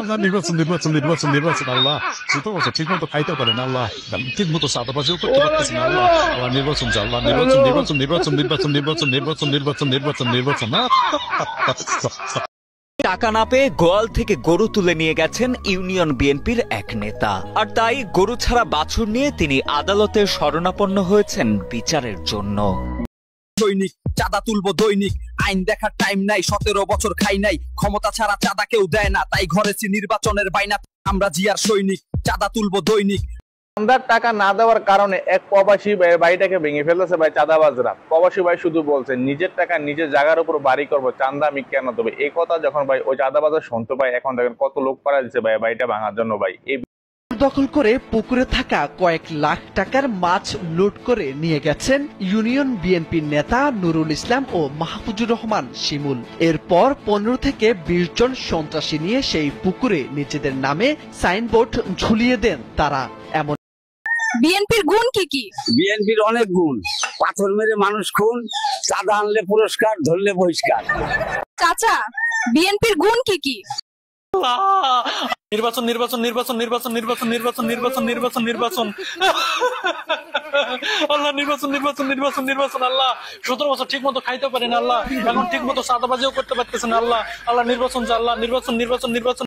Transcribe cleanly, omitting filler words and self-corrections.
আল্লাহ নির্বাচন নির্বাচন নির্বাচন নির্বাচন আল্লাহ 17 বছর ঠিক মতো খাইতে পারেন আল্লাহ ঠিক মতো চাঁদাবাজিও করতে পারতেছেন আল্লাহ আল্লাহ নির্বাচন যা আল্লাহ নির্বাচন নির্বাচন নির্বাচন নির্বাচন নির্বাচন নির্বাচন নির্বাচন নির্বাচন নির্বাচন টাকা না পেয়ে গোয়াল থেকে গরু তুলে নিয়ে গেছেন ইউনিয়ন বিএনপির এক নেতা, আর তাই গরু ছাড়া বাছুর নিয়ে তিনি আদালতে শরণাপন্ন হয়েছেন বিচারের জন্য। দৈনিক চাঁদা তুলবো দৈনিক, আইন দেখার টাইম নাই, 17 বছর খাই নাই, ক্ষমতা ছাড়া চাঁদা কেউ দেয় না, তাই ঘরেছি নির্বাচনের বাইনা, আমরা জিয়ার সৈনিক, চাঁদা তুলবো দৈনিক। চাঁদার টাকা না দেওয়ার কারণে এক প্রবাসী বাড়িটাকে ভেঙে ফেলেছে ভাই চাঁদাবাজরা। প্রবাসী ভাই শুধু বলছে নিজের টাকা নিজের জায়গার উপর বাড়ি করবো, চাঁদা আমি কেন দেবো, এই কথা যখন ভাই ওই চাঁদাবাজার শুনতে পাই, এখন দেখেন কত লোক পাড়া দিচ্ছে ভাই বাড়িটা ভাঙার জন্য। ভাই এই দখল করে পুকুরে থাকা কয়েক লাখ টাকার মাছ লুট করে নিয়ে গেছেন ইউনিয়ন বিএনপির নেতা নুরুল ইসলাম ও মাহফুজুর রহমান শিমুল। এরপর 15 থেকে 20 জন সন্ত্রাসী নিয়ে সেই পুকুরে নিজেদের নামে সাইনবোর্ড ঝুলিয়ে দেন তারা। এমন বিএনপির গুণ কি কি? বিএনপির অনেক গুণ, পাথর মেরে মানুষ খুন, চাঁদা আনলে পুরস্কার, ধরলে বহিষ্কার। চাচা, বিএনপির গুণ কি কি? নির্বাচন নির্বাচন নির্বাচন নির্বাচন নির্বাচন নির্বাচন নির্বাচন নির্বাচন নির্বাচন আল্লাহ নির্বাচন নির্বাচন নির্বাচন নির্বাচন আল্লাহ 17 বছর ঠিক মতো খাইতে পারেন আল্লাহ, এখন ঠিক মতো চাঁদাবাজিও করতে পারতেছেন আল্লাহ আল্লাহ নির্বাচন যা আল্লাহ নির্বাচন নির্বাচন নির্বাচন